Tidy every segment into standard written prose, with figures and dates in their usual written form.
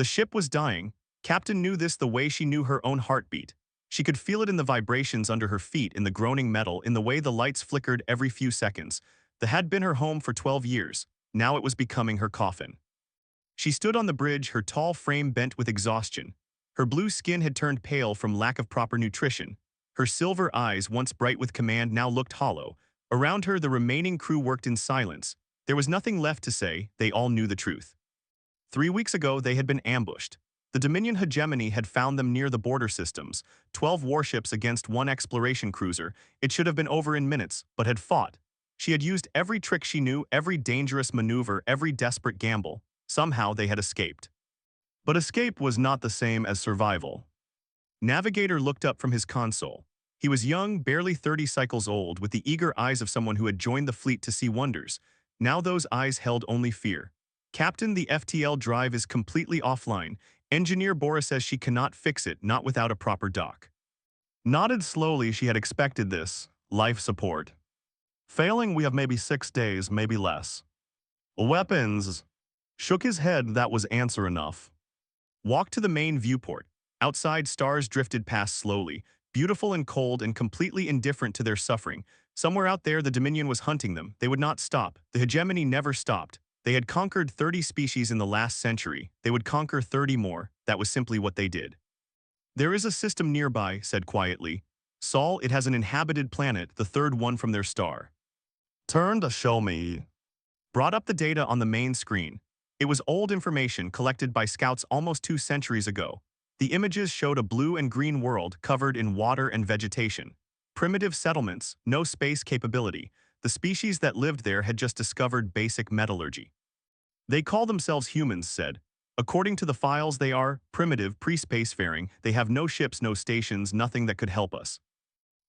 The ship was dying. Captain knew this the way she knew her own heartbeat. She could feel it in the vibrations under her feet, in the groaning metal, in the way the lights flickered every few seconds. The had been her home for 12 years. Now it was becoming her coffin. She stood on the bridge, her tall frame bent with exhaustion. Her blue skin had turned pale from lack of proper nutrition. Her silver eyes, once bright with command, now looked hollow. Around her, the remaining crew worked in silence. There was nothing left to say. They all knew the truth. 3 weeks ago, they had been ambushed. The Dominion hegemony had found them near the border systems. 12 warships against 1 exploration cruiser. It should have been over in minutes, but had fought. She had used every trick she knew, every dangerous maneuver, every desperate gamble. Somehow they had escaped. But escape was not the same as survival. Navigator looked up from his console. He was young, barely 30 cycles old, with the eager eyes of someone who had joined the fleet to see wonders. Now those eyes held only fear. Captain, the FTL drive is completely offline. Engineer Bora says she cannot fix it, not without a proper dock. Nodded slowly. She had expected this. Life support. Failing, we have maybe 6 days, maybe less. Weapons. Shook his head. That was answer enough. Walked to the main viewport. Outside, stars drifted past slowly, beautiful and cold and completely indifferent to their suffering. Somewhere out there, the Dominion was hunting them. They would not stop. The hegemony never stopped. They had conquered 30 species in the last century. They would conquer 30 more. That was simply what they did. There is a system nearby, said quietly. Saul, it has an inhabited planet, the 3rd one from their star. Turn to show me. Brought up the data on the main screen. It was old information collected by scouts almost 2 centuries ago. The images showed a blue and green world covered in water and vegetation. Primitive settlements, no space capability. The species that lived there had just discovered basic metallurgy. They call themselves humans, said. According to the files, they are primitive, pre-spacefaring. They have no ships, no stations, nothing that could help us.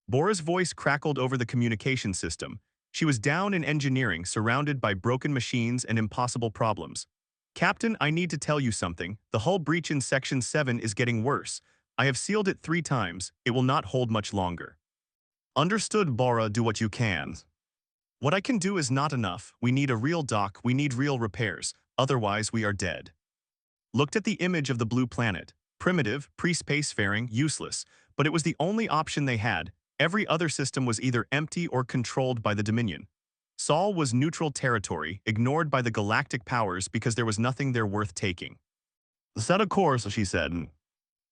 Bora's voice crackled over the communication system. She was down in engineering, surrounded by broken machines and impossible problems. Captain, I need to tell you something. The hull breach in Section 7 is getting worse. I have sealed it 3 times. It will not hold much longer. Understood, Bora. Do what you can. What I can do is not enough. We need a real dock. We need real repairs. Otherwise, we are dead. Looked at the image of the blue planet. Primitive, pre-spacefaring, useless. But it was the only option they had. Every other system was either empty or controlled by the Dominion. Saul was neutral territory, ignored by the galactic powers because there was nothing there worth taking. Set a course, she said.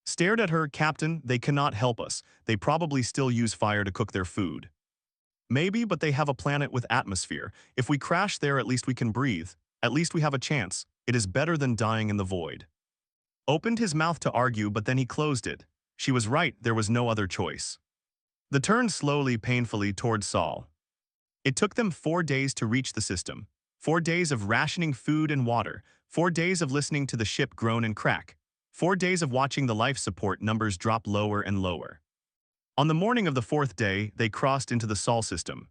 Stared at her. Captain, they cannot help us. They probably still use fire to cook their food. Maybe, but they have a planet with atmosphere. If we crash there, at least we can breathe. At least we have a chance. It is better than dying in the void. Opened his mouth to argue, but then he closed it. She was right, there was no other choice. The turn slowly, painfully toward Saul. It took them 4 days to reach the system. 4 days of rationing food and water. 4 days of listening to the ship groan and crack. 4 days of watching the life support numbers drop lower and lower. On the morning of the 4th day, they crossed into the Sol system.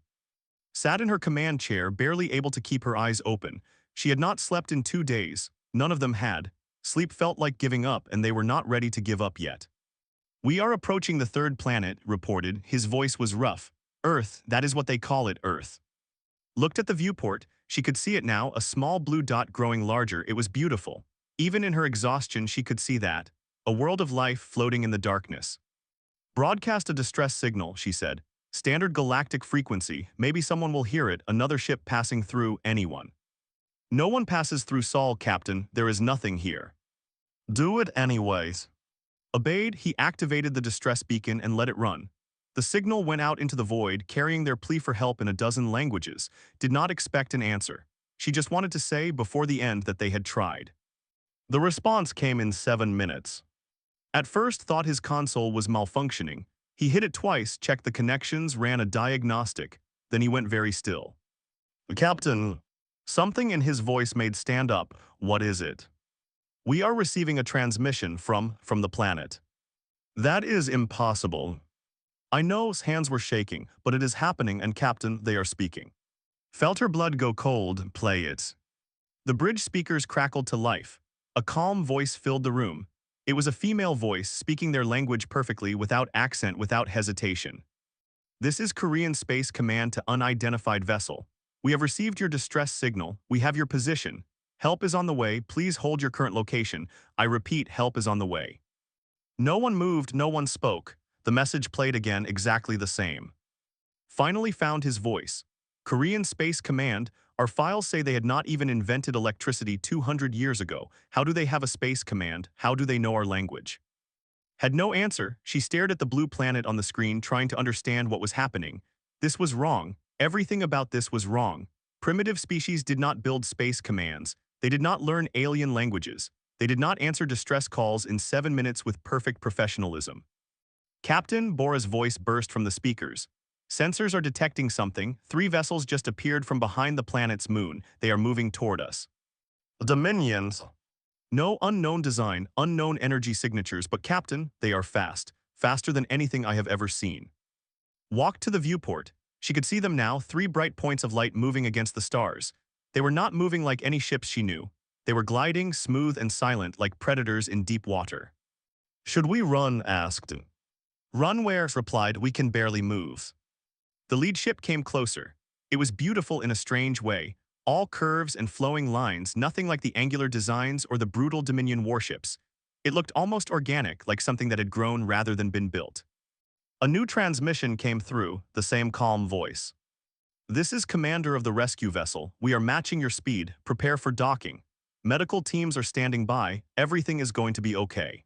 Sat in her command chair, barely able to keep her eyes open. She had not slept in 2 days. None of them had. Sleep felt like giving up, and they were not ready to give up yet. We are approaching the 3rd planet, reported. His voice was rough. Earth, that is what they call it, Earth. Looked at the viewport. She could see it now, a small blue dot growing larger. It was beautiful. Even in her exhaustion, she could see that. A world of life floating in the darkness. Broadcast a distress signal, she said. Standard galactic frequency. Maybe someone will hear it. Another ship passing through. Anyone. No one passes through Saul, Captain. There is nothing here. Do it anyways. Obeyed. He activated the distress beacon and let it run. The signal went out into the void, carrying their plea for help in a dozen languages. Did not expect an answer. She just wanted to say before the end that they had tried. The response came in 7 minutes. At first thought his console was malfunctioning. He hit it twice, checked the connections, ran a diagnostic. Then he went very still. Captain. Something in his voice made stand up. What is it? We are receiving a transmission from the planet. That is impossible. I know. His hands were shaking, but it is happening, and Captain, they are speaking. Felt her blood go cold. Play it. The bridge speakers crackled to life. A calm voice filled the room. It was a female voice speaking their language perfectly, without accent, without hesitation. This is Korean Space Command to unidentified vessel. We have received your distress signal. We have your position. Help is on the way, please hold your current location. I repeat, help is on the way. No one moved, no one spoke. The message played again, exactly the same. Finally found his voice. Korean Space Command, our files say they had not even invented electricity 200 years ago. How do they have a space command? How do they know our language? Had no answer, she stared at the blue planet on the screen trying to understand what was happening. This was wrong. Everything about this was wrong. Primitive species did not build space commands. They did not learn alien languages. They did not answer distress calls in 7 minutes with perfect professionalism. Captain Bora's voice burst from the speakers. Sensors are detecting something. 3 vessels just appeared from behind the planet's moon. They are moving toward us. Dominions. No unknown design, unknown energy signatures, but Captain, they are fast. Faster than anything I have ever seen. Walked to the viewport. She could see them now, 3 bright points of light moving against the stars. They were not moving like any ships she knew. They were gliding, smooth and silent, like predators in deep water. Should we run? Asked. Run where? Replied, we can barely move. The lead ship came closer. It was beautiful in a strange way. All curves and flowing lines, nothing like the angular designs or the brutal Dominion warships. It looked almost organic, like something that had grown rather than been built. A new transmission came through, the same calm voice. This is commander of the rescue vessel. We are matching your speed. Prepare for docking. Medical teams are standing by. Everything is going to be okay.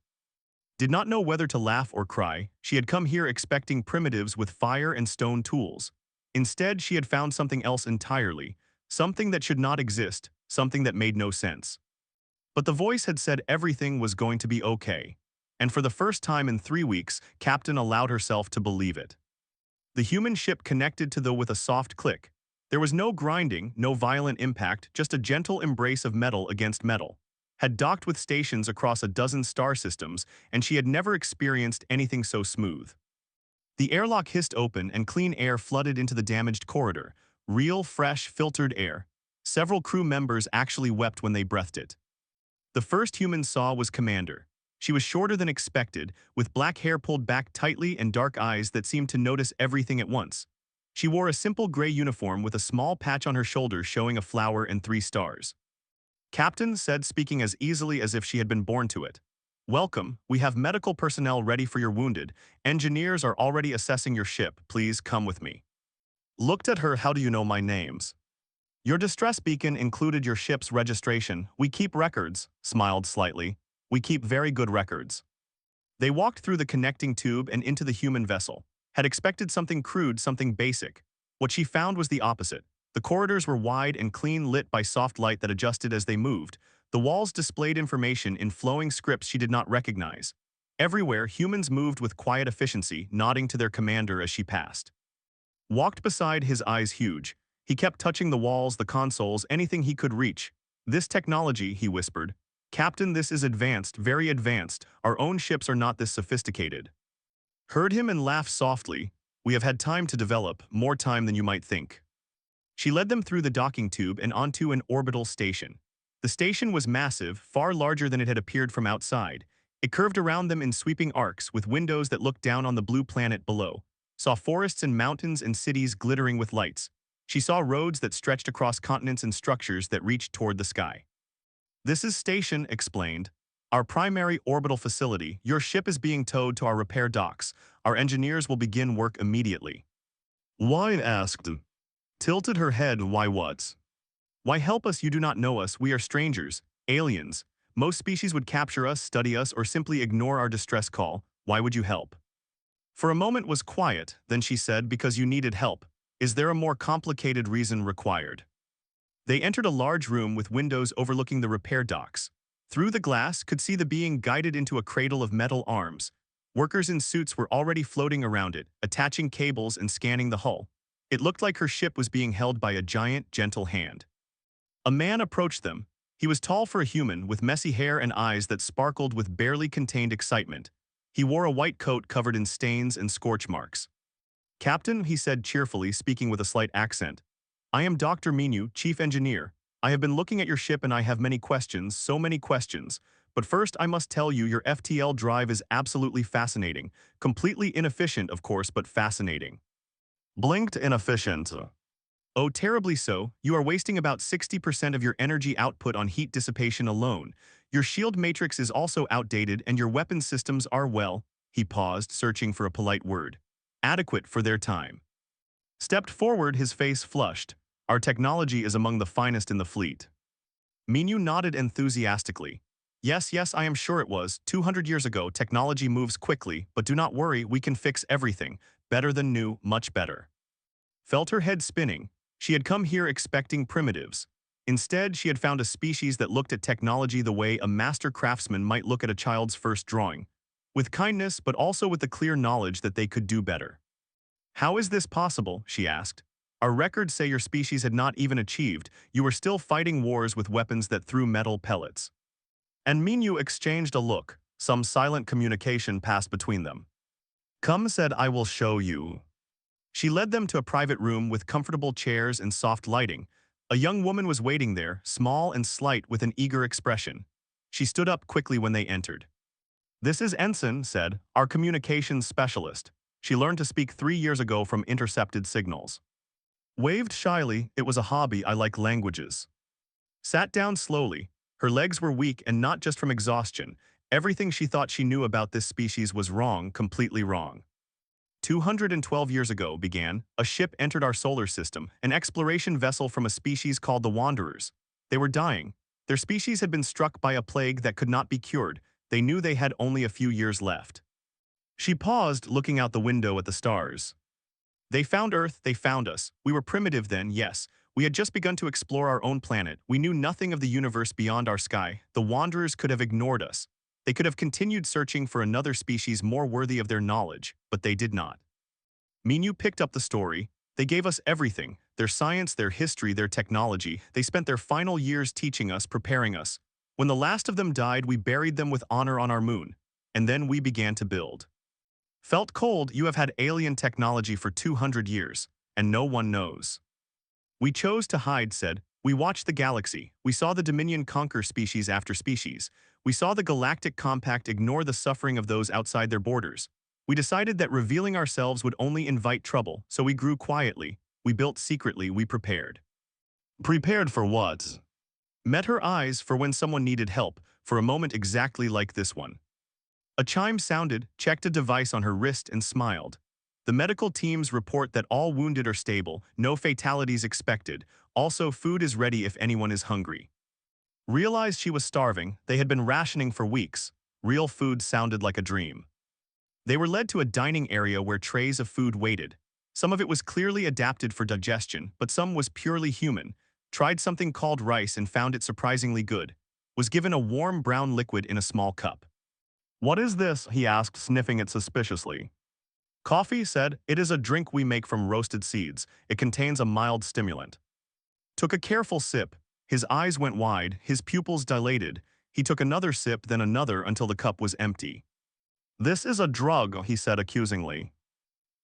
Did not know whether to laugh or cry. She had come here expecting primitives with fire and stone tools. Instead, she had found something else entirely. Something that should not exist. Something that made no sense. But the voice had said everything was going to be okay. And for the first time in 3 weeks, Captain allowed herself to believe it. The human ship connected to the with a soft click. There was no grinding, no violent impact, just a gentle embrace of metal against metal. Had docked with stations across a dozen star systems, and she had never experienced anything so smooth. The airlock hissed open and clean air flooded into the damaged corridor. Real, fresh, filtered air. Several crew members actually wept when they breathed it. The first human saw was Commander. She was shorter than expected, with black hair pulled back tightly and dark eyes that seemed to notice everything at once. She wore a simple gray uniform with a small patch on her shoulder showing a flower and 3 stars. Captain said, speaking as easily as if she had been born to it. Welcome, we have medical personnel ready for your wounded. Engineers are already assessing your ship. Please come with me. Looked at her, how do you know my names? Your distress beacon included your ship's registration. We keep records, smiled slightly. We keep very good records. They walked through the connecting tube and into the human vessel. Had expected something crude, something basic. What she found was the opposite. The corridors were wide and clean, lit by soft light that adjusted as they moved. The walls displayed information in flowing scripts she did not recognize. Everywhere, humans moved with quiet efficiency, nodding to their commander as she passed. Walked beside, his eyes huge. He kept touching the walls, the consoles, anything he could reach. This technology, he whispered. Captain, this is advanced, very advanced. Our own ships are not this sophisticated. Heard him and laughed softly. We have had time to develop, more time than you might think. She led them through the docking tube and onto an orbital station. The station was massive, far larger than it had appeared from outside. It curved around them in sweeping arcs with windows that looked down on the blue planet below. Saw forests and mountains and cities glittering with lights. She saw roads that stretched across continents and structures that reached toward the sky. This is station, explained. Our primary orbital facility. Your ship is being towed to our repair docks. Our engineers will begin work immediately. Why? Asked. Tilted her head. Why what? Why help us? You do not know us. We are strangers, aliens. Most species would capture us, study us, or simply ignore our distress call. Why would you help? For a moment was quiet, then she said, because you needed help. Is there a more complicated reason required? They entered a large room with windows overlooking the repair docks. Through the glass, could see the being guided into a cradle of metal arms. Workers in suits were already floating around it, attaching cables and scanning the hull. It looked like her ship was being held by a giant, gentle hand. A man approached them. He was tall for a human, with messy hair and eyes that sparkled with barely contained excitement. He wore a white coat covered in stains and scorch marks. Captain, he said cheerfully, speaking with a slight accent. I am Dr. Minu, Chief Engineer. I have been looking at your ship and I have many questions, so many questions. But first I must tell you your FTL drive is absolutely fascinating. Completely inefficient, of course, but fascinating. Blinked inefficient. Oh, terribly so. You are wasting about 60% of your energy output on heat dissipation alone. Your shield matrix is also outdated and your weapon systems are, well, he paused, searching for a polite word, adequate for their time. Stepped forward, his face flushed. Our technology is among the finest in the fleet. Minyu nodded enthusiastically. Yes, yes, I am sure it was. 200 years ago, technology moves quickly, but do not worry, we can fix everything. Better than new, much better. Felt her head spinning. She had come here expecting primitives. Instead, she had found a species that looked at technology the way a master craftsman might look at a child's first drawing. With kindness, but also with the clear knowledge that they could do better. How is this possible? She asked. Our records say your species had not even achieved. You were still fighting wars with weapons that threw metal pellets. And Minyu exchanged a look. Some silent communication passed between them. Come, said, I will show you. She led them to a private room with comfortable chairs and soft lighting. A young woman was waiting there, small and slight with an eager expression. She stood up quickly when they entered. This is Ensign, said, our communications specialist. She learned to speak 3 years ago from intercepted signals. Waved shyly, it was a hobby, I like languages. Sat down slowly. Her legs were weak and not just from exhaustion. Everything she thought she knew about this species was wrong, completely wrong. 212 years ago, began, a ship entered our solar system, an exploration vessel from a species called the Wanderers. They were dying. Their species had been struck by a plague that could not be cured. They knew they had only a few years left. She paused, looking out the window at the stars. They found Earth, they found us. We were primitive then, yes. We had just begun to explore our own planet. We knew nothing of the universe beyond our sky. The Wanderers could have ignored us. They could have continued searching for another species more worthy of their knowledge, but they did not. Minyu picked up the story. They gave us everything, their science, their history, their technology. They spent their final years teaching us, preparing us. When the last of them died, we buried them with honor on our moon. And then we began to build. Felt cold, you have had alien technology for 200 years, and no one knows. We chose to hide, said. We watched the galaxy. We saw the Dominion conquer species after species. We saw the Galactic Compact ignore the suffering of those outside their borders. We decided that revealing ourselves would only invite trouble, so we grew quietly. We built secretly, we prepared. Prepared for what? Met her eyes for when someone needed help, for a moment exactly like this one. A chime sounded, checked a device on her wrist and smiled. The medical teams report that all wounded are stable, no fatalities expected. Also, food is ready if anyone is hungry. Realized she was starving, they had been rationing for weeks. Real food sounded like a dream. They were led to a dining area where trays of food waited. Some of it was clearly adapted for digestion, but some was purely human. Tried something called rice and found it surprisingly good. Was given a warm brown liquid in a small cup. What is this? He asked, sniffing it suspiciously. Coffee, said. It is a drink we make from roasted seeds. It contains a mild stimulant. Took a careful sip. His eyes went wide, his pupils dilated. He took another sip, then another until the cup was empty. This is a drug, he said accusingly.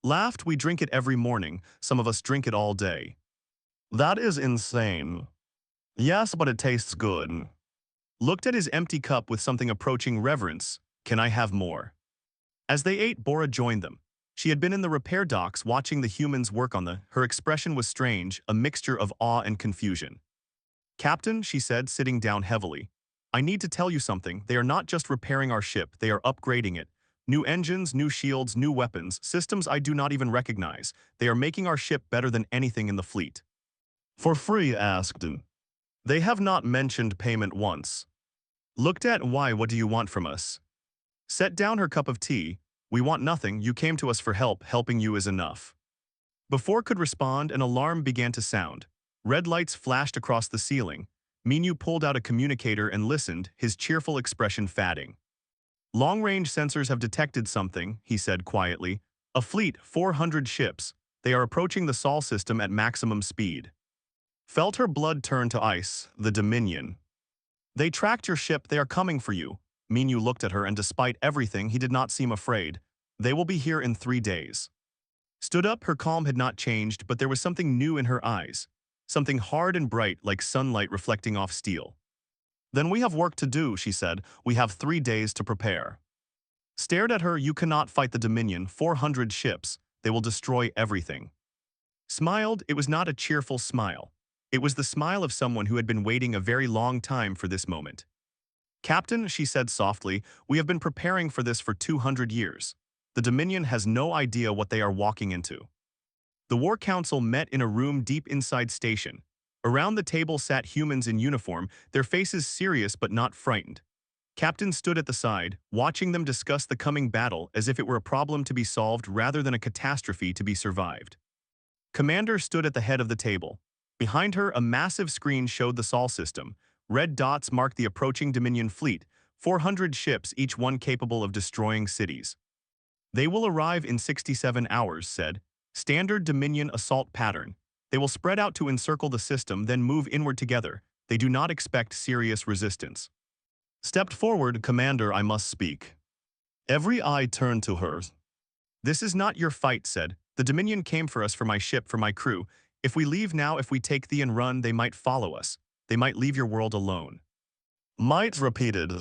Laughed, we drink it every morning. Some of us drink it all day. That is insane. Yes, but it tastes good. Looked at his empty cup with something approaching reverence. Can I have more? As they ate, Bora joined them. She had been in the repair docks watching the humans work on her expression was strange, a mixture of awe and confusion. Captain, she said, sitting down heavily. I need to tell you something. They are not just repairing our ship, they are upgrading it. New engines, new shields, new weapons, systems I do not even recognize. They are making our ship better than anything in the fleet. For free, asked. They have not mentioned payment once. Looked at why, what do you want from us? Set down her cup of tea. We want nothing, you came to us for help, helping you is enough. Before could respond, an alarm began to sound. Red lights flashed across the ceiling. Minyu pulled out a communicator and listened, his cheerful expression fading. Long-range sensors have detected something, he said quietly. A fleet, 400 ships. They are approaching the Sol system at maximum speed. Felt her blood turn to ice, the Dominion. They tracked your ship, they are coming for you. Minyu looked at her and despite everything, he did not seem afraid. They will be here in 3 days. Stood up, her calm had not changed, but there was something new in her eyes. Something hard and bright like sunlight reflecting off steel. Then we have work to do, she said. We have 3 days to prepare. Stared at her, you cannot fight the Dominion, 400 ships. They will destroy everything. Smiled, it was not a cheerful smile. It was the smile of someone who had been waiting a very long time for this moment. Captain, she said softly, we have been preparing for this for 200 years. The Dominion has no idea what they are walking into. The War Council met in a room deep inside station. Around the table sat humans in uniform, their faces serious but not frightened. Captain stood at the side, watching them discuss the coming battle as if it were a problem to be solved rather than a catastrophe to be survived. Commander stood at the head of the table. Behind her, a massive screen showed the Sol system. Red dots marked the approaching Dominion fleet, 400 ships, each one capable of destroying cities. They will arrive in 67 hours, said. Standard Dominion assault pattern. They will spread out to encircle the system, then move inward together. They do not expect serious resistance. Stepped forward, Commander, I must speak. Every eye turned to her. This is not your fight, said. The Dominion came for us, for my ship, for my crew. If we leave now, if we take thee and run, they might follow us. They might leave your world alone. Might repeated.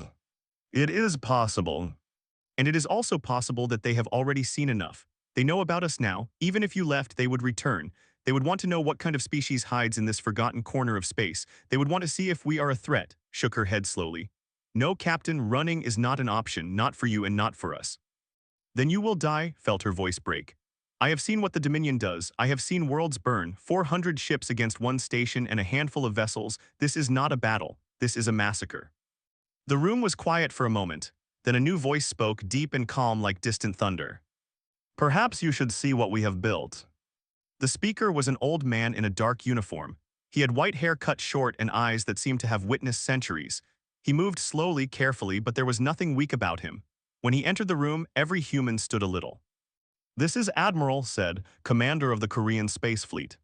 It is possible. And it is also possible that they have already seen enough. They know about us now. Even if you left, they would return. They would want to know what kind of species hides in this forgotten corner of space. They would want to see if we are a threat, shook her head slowly. No, Captain, running is not an option, not for you and not for us. Then you will die, felt her voice break. I have seen what the Dominion does. I have seen worlds burn, 400 ships against one station and a handful of vessels. This is not a battle. This is a massacre. The room was quiet for a moment. Then a new voice spoke, deep and calm like distant thunder. Perhaps you should see what we have built. The speaker was an old man in a dark uniform. He had white hair cut short and eyes that seemed to have witnessed centuries. He moved slowly, carefully, but there was nothing weak about him. When he entered the room, every human stood a little. This is Admiral, said, commander of the Korean Space Fleet.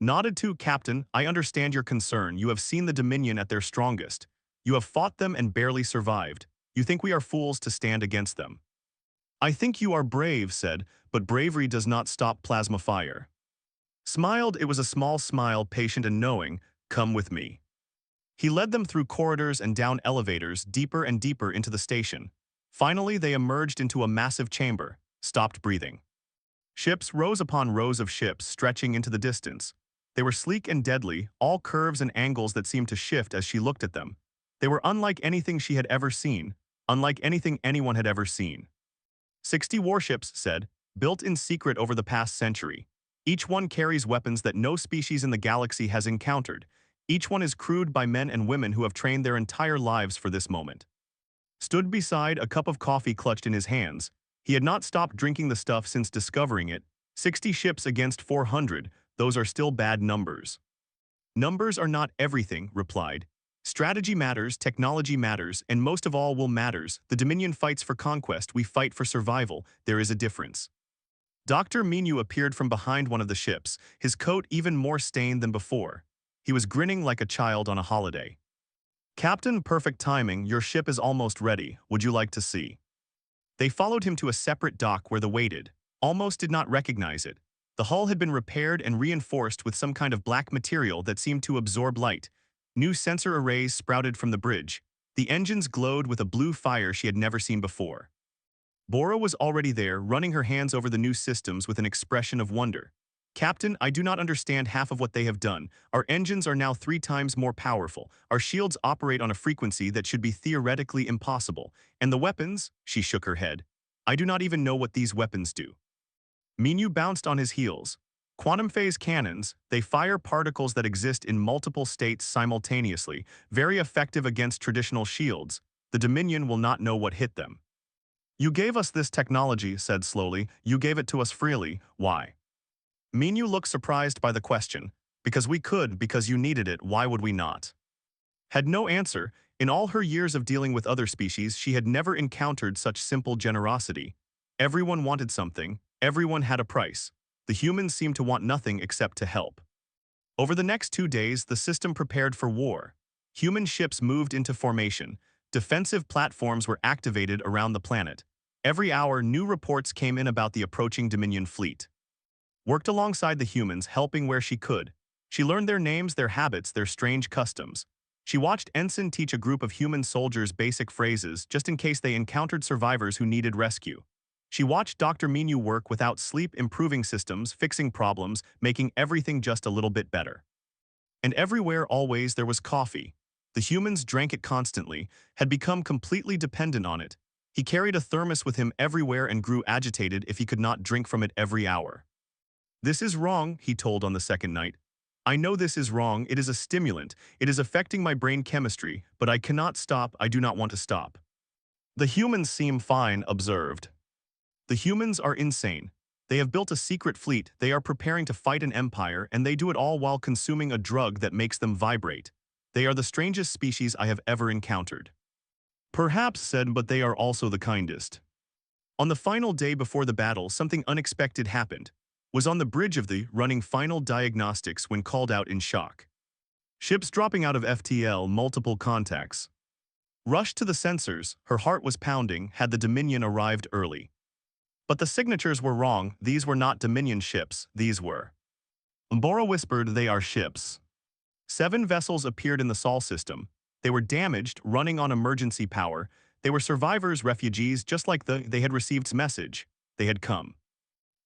Nodded to, Captain, I understand your concern. You have seen the Dominion at their strongest. You have fought them and barely survived. You think we are fools to stand against them. I think you are brave, said, but bravery does not stop plasma fire. Smiled, it was a small smile, patient and knowing, come with me. He led them through corridors and down elevators, deeper and deeper into the station. Finally, they emerged into a massive chamber, stopped breathing. Ships rose upon rows of ships stretching into the distance. They were sleek and deadly, all curves and angles that seemed to shift as she looked at them. They were unlike anything she had ever seen, unlike anything anyone had ever seen. 60 warships, said, built in secret over the past century. Each one carries weapons that no species in the galaxy has encountered. Each one is crewed by men and women who have trained their entire lives for this moment. Stood beside, a cup of coffee clutched in his hands. He had not stopped drinking the stuff since discovering it. 60 ships against 400, those are still bad numbers. Numbers are not everything, replied. Strategy matters, technology matters, and most of all will matters. The Dominion fights for conquest, we fight for survival. There is a difference. Dr. Minu appeared from behind one of the ships, his coat even more stained than before. He was grinning like a child on a holiday. Captain, perfect timing, your ship is almost ready. Would you like to see? They followed him to a separate dock where they waited. Almost did not recognize it. The hull had been repaired and reinforced with some kind of black material that seemed to absorb light. New sensor arrays sprouted from the bridge. The engines glowed with a blue fire she had never seen before. Bora was already there, running her hands over the new systems with an expression of wonder. Captain, I do not understand half of what they have done. Our engines are now 3 times more powerful. Our shields operate on a frequency that should be theoretically impossible. And the weapons? She shook her head. I do not even know what these weapons do. Minu bounced on his heels. Quantum phase cannons, they fire particles that exist in multiple states simultaneously, very effective against traditional shields. The Dominion will not know what hit them. You gave us this technology, said slowly. You gave it to us freely. Why? Minu looked surprised by the question. Because we could, because you needed it, why would we not? Had no answer. In all her years of dealing with other species, she had never encountered such simple generosity. Everyone wanted something. Everyone had a price. The humans seemed to want nothing except to help. Over the next 2 days, the system prepared for war. Human ships moved into formation. Defensive platforms were activated around the planet. Every hour, new reports came in about the approaching Dominion fleet. Worked alongside the humans, helping where she could. She learned their names, their habits, their strange customs. She watched Ensign teach a group of human soldiers basic phrases just in case they encountered survivors who needed rescue. She watched Dr. Minu work without sleep, improving systems, fixing problems, making everything just a little bit better. And everywhere always there was coffee. The humans drank it constantly, had become completely dependent on it. He carried a thermos with him everywhere and grew agitated if he could not drink from it every hour. "This is wrong," he told on the second night. "I know this is wrong, it is a stimulant, it is affecting my brain chemistry, but I cannot stop, I do not want to stop." "The humans seem fine," observed. "The humans are insane. They have built a secret fleet, they are preparing to fight an empire, and they do it all while consuming a drug that makes them vibrate. They are the strangest species I have ever encountered." "Perhaps," said, "but they are also the kindest." On the final day before the battle, something unexpected happened. Was on the bridge of the running final diagnostics when called out in shock. "Ships dropping out of FTL, multiple contacts." Rushed to the sensors, her heart was pounding, had the Dominion arrived early. But the signatures were wrong, these were not Dominion ships, these were. Bora whispered, "They are ships." 7 vessels appeared in the Sol system. They were damaged, running on emergency power. They were survivors, refugees, just like they had received message. They had come.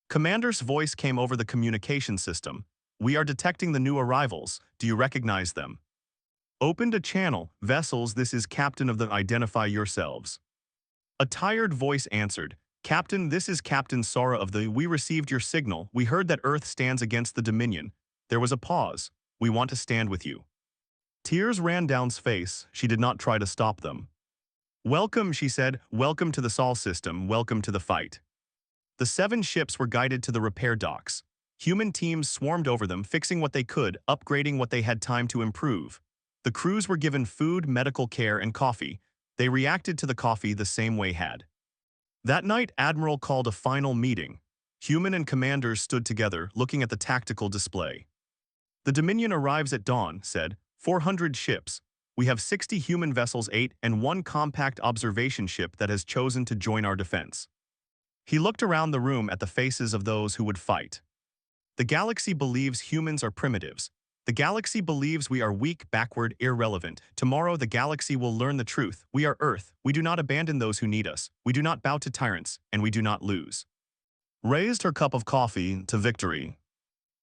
Commander's voice came over the communication system. "We are detecting the new arrivals. Do you recognize them?" "Opened a channel. Vessels, this is Captain of the Identify yourselves." A tired voice answered, "Captain, this is Captain Sora of the We received your signal. We heard that Earth stands against the Dominion." There was a pause. "We want to stand with you." Tears ran down's face. She did not try to stop them. "Welcome," she said. "Welcome to the Sol system. Welcome to the fight." The 7 ships were guided to the repair docks. Human teams swarmed over them, fixing what they could, upgrading what they had time to improve. The crews were given food, medical care, and coffee. They reacted to the coffee the same way had. That night, Admiral called a final meeting. Human and commanders stood together, looking at the tactical display. "The Dominion arrives at dawn," said. 400 ships. We have 60 human vessels, 8, and 1 compact observation ship that has chosen to join our defense." He looked around the room at the faces of those who would fight. "The galaxy believes humans are primitives. The galaxy believes we are weak, backward, irrelevant. Tomorrow the galaxy will learn the truth. We are Earth. We do not abandon those who need us. We do not bow to tyrants, and we do not lose." Raised her cup of coffee to victory.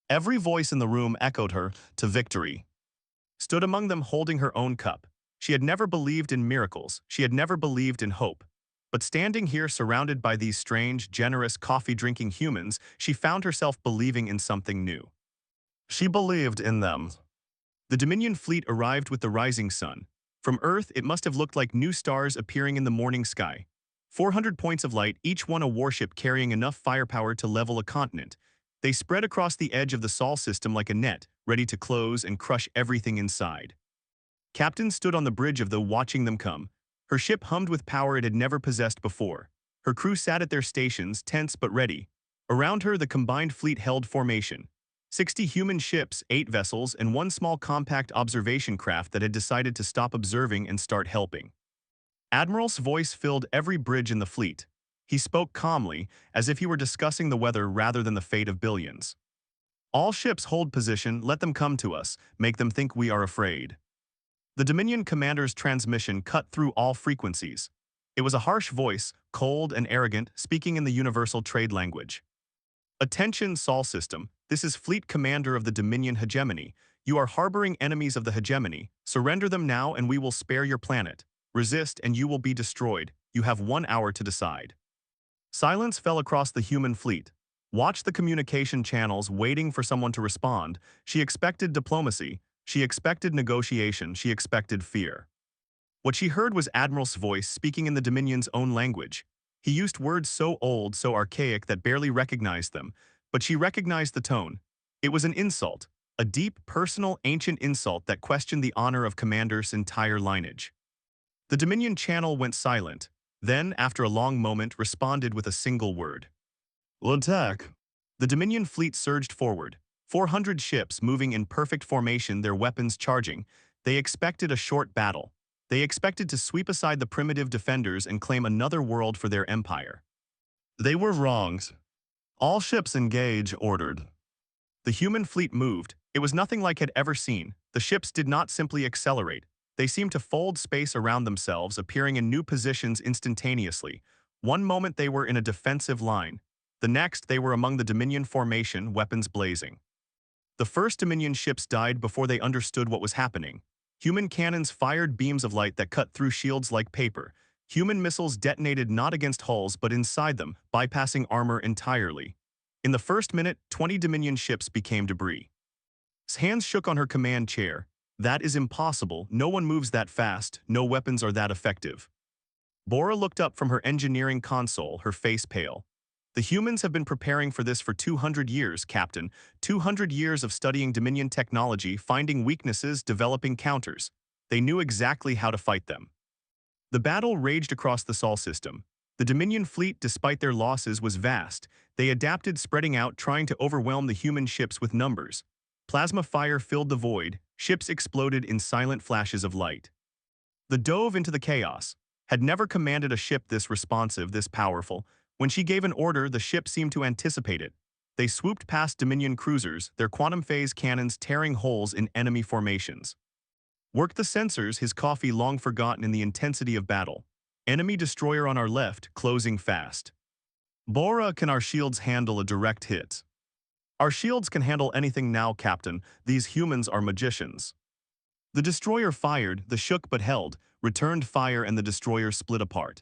Every voice in the room echoed her, "To victory." Stood among them holding her own cup. She had never believed in miracles. She had never believed in hope. But standing here surrounded by these strange, generous, coffee-drinking humans, she found herself believing in something new. She believed in them. The Dominion fleet arrived with the rising sun. From Earth, it must have looked like new stars appearing in the morning sky. 400 points of light, each one a warship carrying enough firepower to level a continent. They spread across the edge of the Sol system like a net, ready to close and crush everything inside. Captain stood on the bridge of the watching them come. Her ship hummed with power it had never possessed before. Her crew sat at their stations, tense but ready. Around her, the combined fleet held formation. 60 human ships, 8 vessels, and 1 small compact observation craft that had decided to stop observing and start helping. Admiral's voice filled every bridge in the fleet. He spoke calmly, as if he were discussing the weather rather than the fate of billions. "All ships hold position, let them come to us, make them think we are afraid." The Dominion commander's transmission cut through all frequencies. It was a harsh voice, cold and arrogant, speaking in the universal trade language. "Attention, Sol system. This is Fleet Commander of the Dominion hegemony. You are harboring enemies of the hegemony. Surrender them now and we will spare your planet. Resist and you will be destroyed. You have 1 hour to decide." Silence fell across the human fleet. Watch the communication channels, waiting for someone to respond. She expected diplomacy. She expected negotiation. She expected fear. What she heard was Admiral's voice speaking in the Dominion's own language. He used words so old, so archaic that barely recognized them, but she recognized the tone. It was an insult, a deep, personal, ancient insult that questioned the honor of Commander's entire lineage. The Dominion channel went silent, then, after a long moment, responded with a single word. "Attack." The Dominion fleet surged forward. 400 ships moving in perfect formation, their weapons charging. They expected a short battle. They expected to sweep aside the primitive defenders and claim another world for their empire. They were wronged. "All ships engage," ordered. The human fleet moved. It was nothing like had ever seen. The ships did not simply accelerate. They seemed to fold space around themselves, appearing in new positions instantaneously. One moment they were in a defensive line. The next, they were among the Dominion formation, weapons blazing. The first Dominion ships died before they understood what was happening. Human cannons fired beams of light that cut through shields like paper. Human missiles detonated not against hulls but inside them, bypassing armor entirely. In the first minute, 20 Dominion ships became debris. His hands shook on her command chair. That is impossible. No one moves that fast. No weapons are that effective. Bora looked up from her engineering console, her face pale. The humans have been preparing for this for 200 years, Captain. 200 years of studying Dominion technology, finding weaknesses, developing counters. They knew exactly how to fight them. The battle raged across the Sol system. The Dominion fleet, despite their losses, was vast. They adapted, spreading out, trying to overwhelm the human ships with numbers. Plasma fire filled the void. Ships exploded in silent flashes of light. The dove into the chaos. Had never commanded a ship this responsive, this powerful. When she gave an order, the ship seemed to anticipate it. They swooped past Dominion cruisers, their quantum phase cannons tearing holes in enemy formations. Worked the sensors, his coffee long forgotten in the intensity of battle. Enemy destroyer on our left, closing fast. Bora, can our shields handle a direct hit? Our shields can handle anything now, Captain. These humans are magicians. The destroyer fired, the shook but held, returned fire and the destroyer split apart.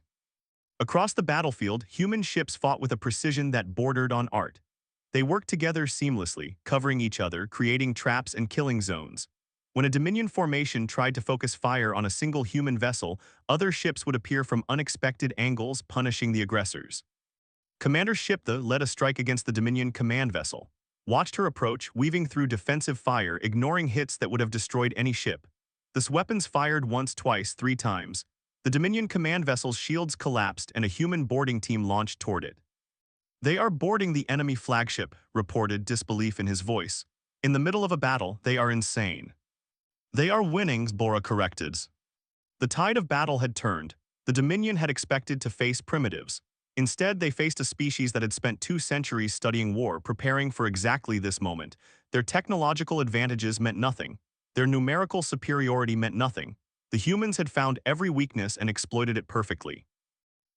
Across the battlefield, human ships fought with a precision that bordered on art. They worked together seamlessly, covering each other, creating traps and killing zones. When a Dominion formation tried to focus fire on a single human vessel, other ships would appear from unexpected angles, punishing the aggressors. Commander Shiptha led a strike against the Dominion command vessel. Watched her approach, weaving through defensive fire, ignoring hits that would have destroyed any ship. This weapons fired once, twice, 3 times. The Dominion command vessel's shields collapsed and a human boarding team launched toward it. They are boarding the enemy flagship, reported, disbelief in his voice. In the middle of a battle, they are insane. They are winning, Bora corrected. The tide of battle had turned. The Dominion had expected to face primitives. Instead, they faced a species that had spent 2 centuries studying war, preparing for exactly this moment. Their technological advantages meant nothing. Their numerical superiority meant nothing. The humans had found every weakness and exploited it perfectly.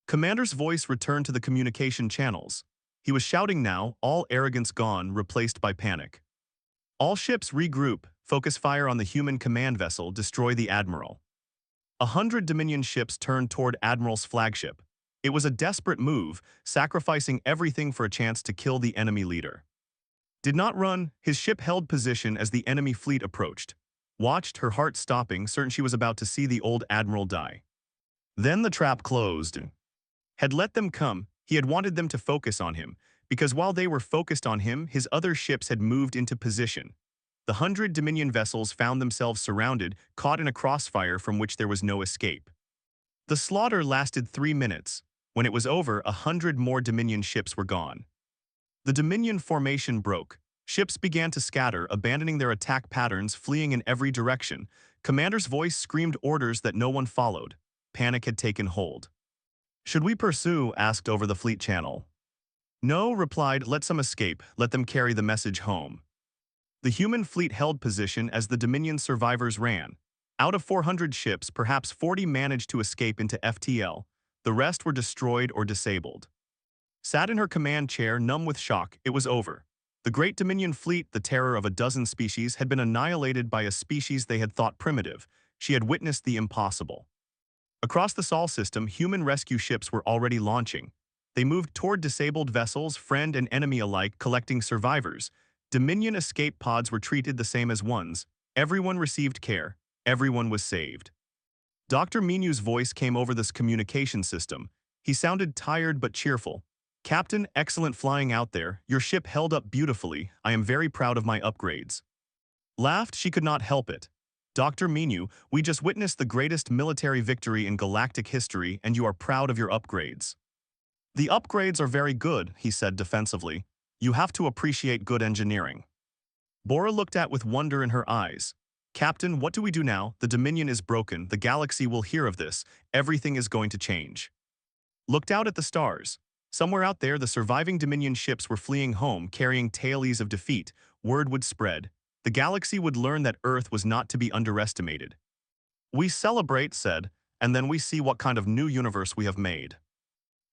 Commander's voice returned to the communication channels. He was shouting now, all arrogance gone, replaced by panic. All ships regroup, focus fire on the human command vessel, destroy the Admiral. 100 Dominion ships turned toward Admiral's flagship. It was a desperate move, sacrificing everything for a chance to kill the enemy leader. Did not run, his ship held position as the enemy fleet approached. Watched, her heart stopping, certain she was about to see the old Admiral die. Then the trap closed. Had let them come, he had wanted them to focus on him, because while they were focused on him, his other ships had moved into position. The 100 Dominion vessels found themselves surrounded, caught in a crossfire from which there was no escape. The slaughter lasted 3 minutes. When it was over, 100 more Dominion ships were gone. The Dominion formation broke. Ships began to scatter, abandoning their attack patterns, fleeing in every direction. Commander's voice screamed orders that no one followed. Panic had taken hold. Should we pursue? Asked over the fleet channel. No, replied, let some escape, let them carry the message home. The human fleet held position as the Dominion survivors ran. Out of 400 ships, perhaps 40 managed to escape into FTL. The rest were destroyed or disabled. Sat in her command chair, numb with shock, it was over. The great Dominion fleet, the terror of a dozen species, had been annihilated by a species they had thought primitive. She had witnessed the impossible. Across the Sol system, human rescue ships were already launching. They moved toward disabled vessels, friend and enemy alike, collecting survivors. Dominion escape pods were treated the same as ones. Everyone received care. Everyone was saved. Dr. Minu's voice came over this communication system. He sounded tired but cheerful. Captain, excellent flying out there. Your ship held up beautifully. I am very proud of my upgrades. Laughed, she could not help it. Dr. Minu, we just witnessed the greatest military victory in galactic history and you are proud of your upgrades. The upgrades are very good, he said defensively. You have to appreciate good engineering. Bora looked at with wonder in her eyes. Captain, what do we do now? The Dominion is broken. The galaxy will hear of this. Everything is going to change. Looked out at the stars. Somewhere out there, the surviving Dominion ships were fleeing home, carrying tales of defeat. Word would spread. The galaxy would learn that Earth was not to be underestimated. We celebrate, said, and then we see what kind of new universe we have made.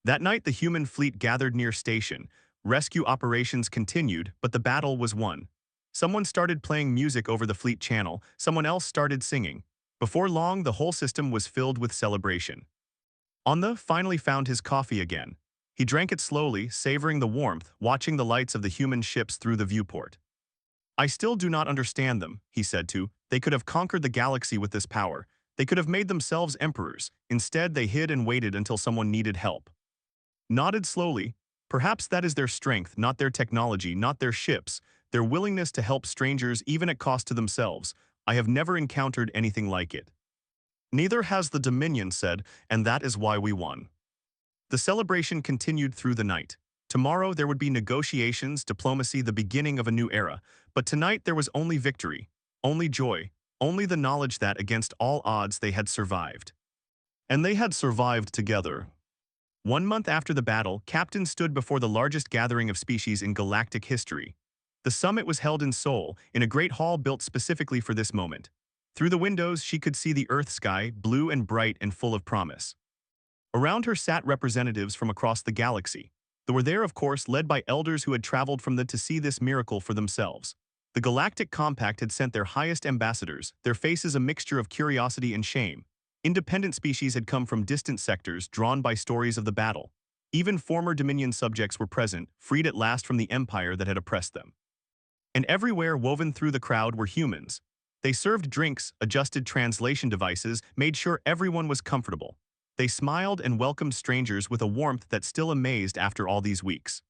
That night, the human fleet gathered near station. Rescue operations continued, but the battle was won. Someone started playing music over the fleet channel, someone else started singing. Before long, the whole system was filled with celebration. Anda finally found his coffee again. He drank it slowly, savoring the warmth, watching the lights of the human ships through the viewport. I still do not understand them, he said to. They could have conquered the galaxy with this power. They could have made themselves emperors. Instead, they hid and waited until someone needed help. Nodded slowly. Perhaps that is their strength, not their technology, not their ships, their willingness to help strangers even at cost to themselves. I have never encountered anything like it. Neither has the Dominion said, and that is why we won. The celebration continued through the night. Tomorrow there would be negotiations, diplomacy, the beginning of a new era. But tonight there was only victory, only joy, only the knowledge that against all odds they had survived. And they had survived together. 1 month after the battle, Captain stood before the largest gathering of species in galactic history. The summit was held in Seoul, in a great hall built specifically for this moment. Through the windows, she could see the Earth sky, blue and bright and full of promise. Around her sat representatives from across the galaxy. They were there, of course, led by elders who had traveled from them to see this miracle for themselves. The Galactic Compact had sent their highest ambassadors, their faces a mixture of curiosity and shame. Independent species had come from distant sectors, drawn by stories of the battle. Even former Dominion subjects were present, freed at last from the empire that had oppressed them. And everywhere woven through the crowd were humans. They served drinks, adjusted translation devices, made sure everyone was comfortable. They smiled and welcomed strangers with a warmth that still amazed after all these weeks.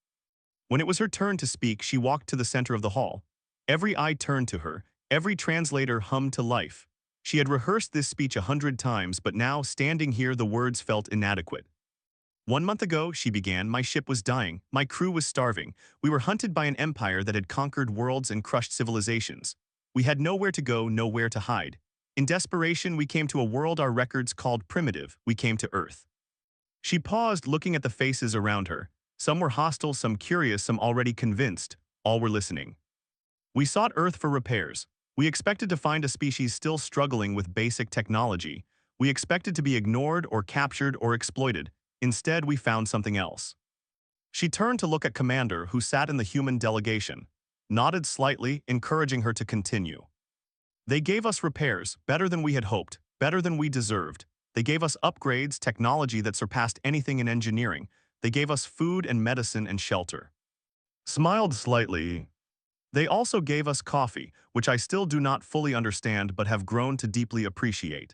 When it was her turn to speak, she walked to the center of the hall. Every eye turned to her, every translator hummed to life. She had rehearsed this speech 100 times, but now, standing here, the words felt inadequate. 1 month ago, she began, my ship was dying, my crew was starving, we were hunted by an empire that had conquered worlds and crushed civilizations. We had nowhere to go, nowhere to hide. In desperation, we came to a world our records called primitive. We came to Earth. She paused, looking at the faces around her. Some were hostile, some curious, some already convinced. All were listening. We sought Earth for repairs. We expected to find a species still struggling with basic technology. We expected to be ignored or captured or exploited. Instead, we found something else. She turned to look at Commander, who sat in the human delegation. Nodded slightly, encouraging her to continue. They gave us repairs, better than we had hoped, better than we deserved. They gave us upgrades, technology that surpassed anything in engineering. They gave us food and medicine and shelter. Smiled slightly. They also gave us coffee, which I still do not fully understand but have grown to deeply appreciate.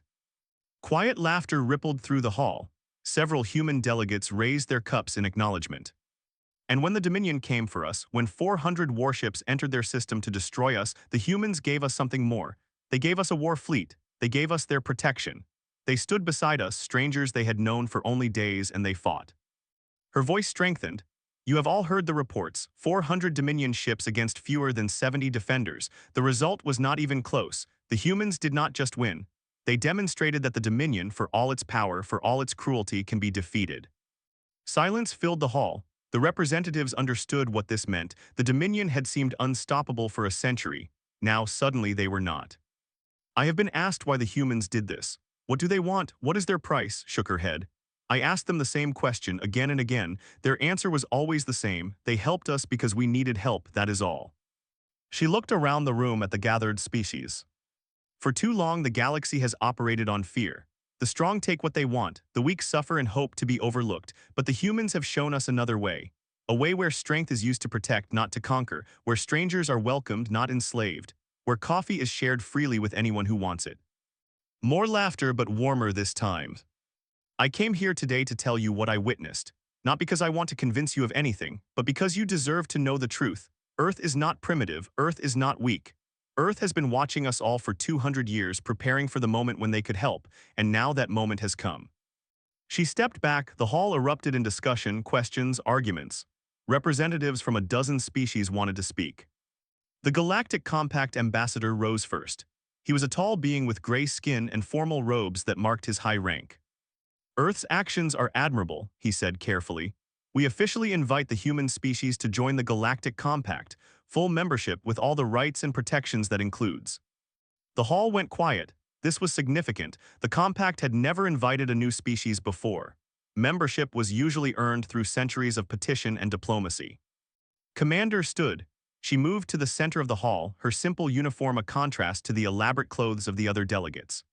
Quiet laughter rippled through the hall. Several human delegates raised their cups in acknowledgement. And when the Dominion came for us, when 400 warships entered their system to destroy us, the humans gave us something more. They gave us a war fleet. They gave us their protection. They stood beside us, strangers they had known for only days, and they fought. Her voice strengthened. You have all heard the reports, 400 Dominion ships against fewer than 70 defenders. The result was not even close. The humans did not just win. They demonstrated that the Dominion, for all its power, for all its cruelty, can be defeated. Silence filled the hall. The representatives understood what this meant. The Dominion had seemed unstoppable for a century. Now suddenly they were not. I have been asked why the humans did this. What do they want? What is their price? Shook her head. I asked them the same question again and again. Their answer was always the same. They helped us because we needed help, that is all. She looked around the room at the gathered species. For too long the galaxy has operated on fear. The strong take what they want, the weak suffer and hope to be overlooked, but the humans have shown us another way. A way where strength is used to protect, not to conquer, where strangers are welcomed, not enslaved, where coffee is shared freely with anyone who wants it. More laughter, but warmer this time. I came here today to tell you what I witnessed, not because I want to convince you of anything, but because you deserve to know the truth. Earth is not primitive, Earth is not weak. Earth has been watching us all for 200 years, preparing for the moment when they could help, and now that moment has come. She stepped back, the hall erupted in discussion, questions, arguments. Representatives from a dozen species wanted to speak. The Galactic Compact ambassador rose first. He was a tall being with gray skin and formal robes that marked his high rank. Earth's actions are admirable, he said carefully. We officially invite the human species to join the Galactic Compact, full membership with all the rights and protections that includes. The hall went quiet. This was significant. The Compact had never invited a new species before. Membership was usually earned through centuries of petition and diplomacy. Commander stood. She moved to the center of the hall, her simple uniform a contrast to the elaborate clothes of the other delegates.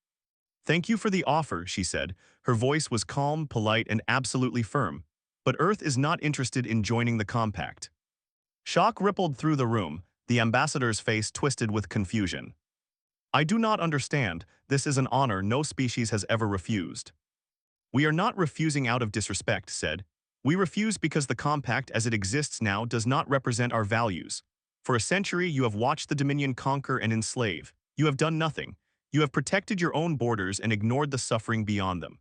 "Thank you for the offer," she said. Her voice was calm, polite, and absolutely firm. "But Earth is not interested in joining the compact." Shock rippled through the room, the ambassador's face twisted with confusion. "I do not understand. This is an honor no species has ever refused." "We are not refusing out of disrespect," said. "We refuse because the compact as it exists now does not represent our values. For a century you have watched the Dominion conquer and enslave. You have done nothing. You have protected your own borders and ignored the suffering beyond them."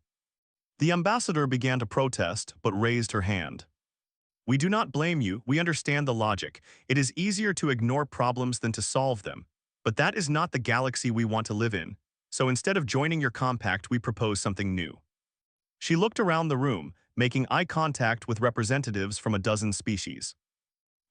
The ambassador began to protest, but raised her hand. "We do not blame you, we understand the logic. It is easier to ignore problems than to solve them. But that is not the galaxy we want to live in. So instead of joining your compact, we propose something new." She looked around the room, making eye contact with representatives from a dozen species.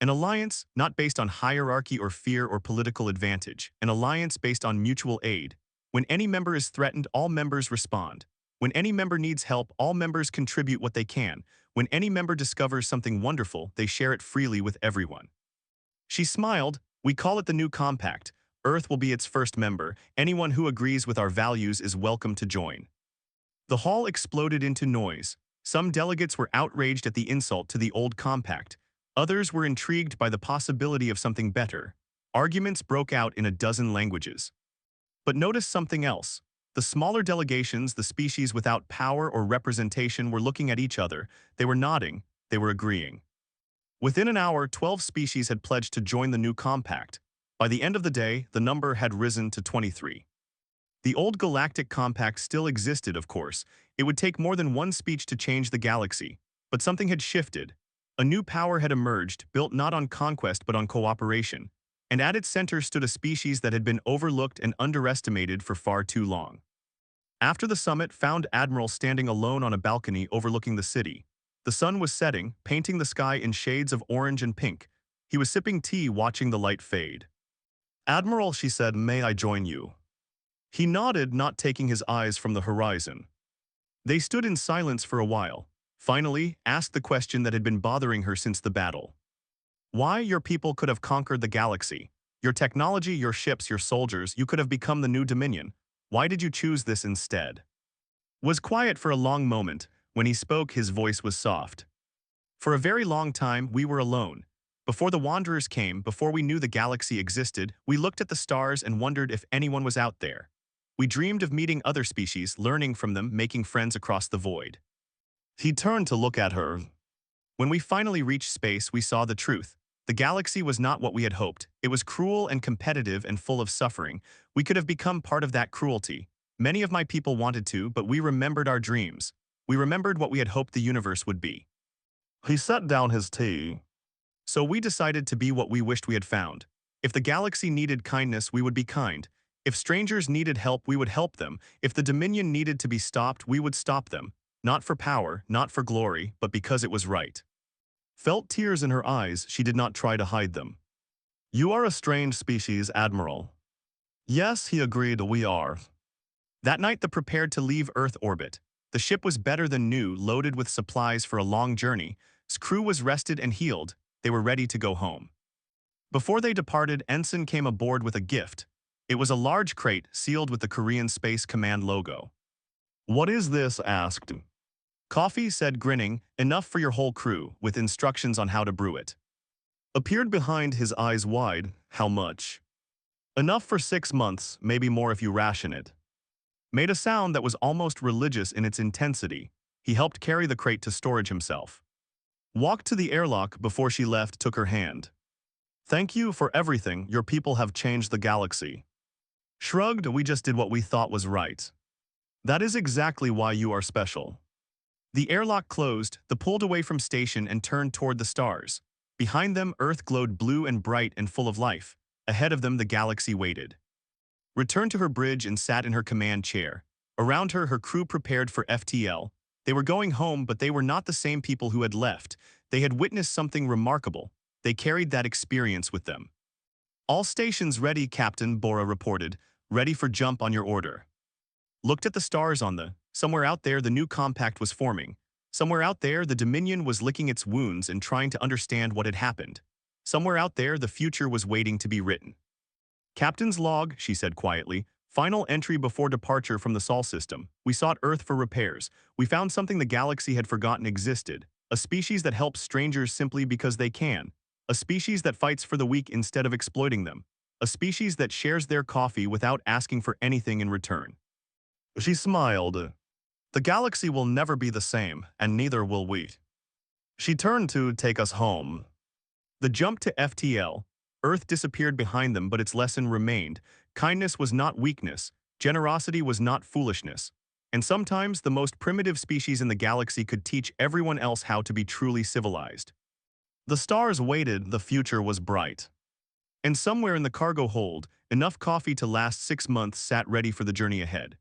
"An alliance not based on hierarchy or fear or political advantage. An alliance based on mutual aid. When any member is threatened, all members respond. When any member needs help, all members contribute what they can. When any member discovers something wonderful, they share it freely with everyone." She smiled. "We call it the new compact. Earth will be its first member. Anyone who agrees with our values is welcome to join." The hall exploded into noise. Some delegates were outraged at the insult to the old compact. Others were intrigued by the possibility of something better. Arguments broke out in a dozen languages. But notice something else. The smaller delegations, the species without power or representation, were looking at each other. They were nodding. They were agreeing. Within an hour, 12 species had pledged to join the new compact. By the end of the day, the number had risen to 23. The old Galactic Compact still existed, of course. It would take more than one speech to change the galaxy. But something had shifted. A new power had emerged, built not on conquest but on cooperation. And at its center stood a species that had been overlooked and underestimated for far too long. After the summit found Admiral standing alone on a balcony overlooking the city. The sun was setting, painting the sky in shades of orange and pink. He was sipping tea, watching the light fade. "Admiral," she said, "may I join you?" He nodded, not taking his eyes from the horizon. They stood in silence for a while. Finally, asked the question that had been bothering her since the battle. "Why your people could have conquered the galaxy. Your technology, your ships, your soldiers, you could have become the new Dominion. Why did you choose this instead?" Was quiet for a long moment. When he spoke, his voice was soft. "For a very long time, we were alone. Before the Wanderers came, before we knew the galaxy existed, we looked at the stars and wondered if anyone was out there. We dreamed of meeting other species, learning from them, making friends across the void." He turned to look at her. "When we finally reached space, we saw the truth. The galaxy was not what we had hoped. It was cruel and competitive and full of suffering. We could have become part of that cruelty. Many of my people wanted to, but we remembered our dreams. We remembered what we had hoped the universe would be." He set down his tea. "So we decided to be what we wished we had found. If the galaxy needed kindness, we would be kind. If strangers needed help, we would help them. If the Dominion needed to be stopped, we would stop them. Not for power, not for glory, but because it was right." Felt tears in her eyes, she did not try to hide them. "You are a strange species, Admiral." "Yes," he agreed, "we are." That night they prepared to leave Earth orbit. The ship was better than new, loaded with supplies for a long journey. Its crew was rested and healed. They were ready to go home. Before they departed, Ensign came aboard with a gift. It was a large crate sealed with the Korean Space Command logo. "What is this?" asked. "Coffee," said, grinning, "enough for your whole crew, with instructions on how to brew it." Appeared behind, his eyes wide. "How much?" "Enough for 6 months, maybe more if you ration it." Made a sound that was almost religious in its intensity. He helped carry the crate to storage himself. Walked to the airlock. Before she left, took her hand. "Thank you for everything. Your people have changed the galaxy." Shrugged. "We just did what we thought was right." "That is exactly why you are special." The airlock closed. They pulled away from station and turned toward the stars. Behind them, Earth glowed blue and bright and full of life. Ahead of them, the galaxy waited. Returned to her bridge and sat in her command chair. Around her, her crew prepared for FTL. They were going home, but they were not the same people who had left. They had witnessed something remarkable. They carried that experience with them. "All stations ready, Captain," Bora reported. "Ready for jump on your order." Looked at the stars on the... Somewhere out there, the new compact was forming. Somewhere out there, the Dominion was licking its wounds and trying to understand what had happened. Somewhere out there, the future was waiting to be written. Captain's log, she said quietly. Final entry before departure from the Sol system. We sought Earth for repairs. We found something the galaxy had forgotten existed. A species that helps strangers simply because they can. A species that fights for the weak instead of exploiting them. A species that shares their coffee without asking for anything in return. She smiled. The galaxy will never be the same, and neither will we. She turned to take us home. The jump to FTL. Earth disappeared behind them, but its lesson remained. Kindness was not weakness. Generosity was not foolishness. And sometimes the most primitive species in the galaxy could teach everyone else how to be truly civilized. The stars waited, the future was bright. And somewhere in the cargo hold, enough coffee to last 6 months sat ready for the journey ahead.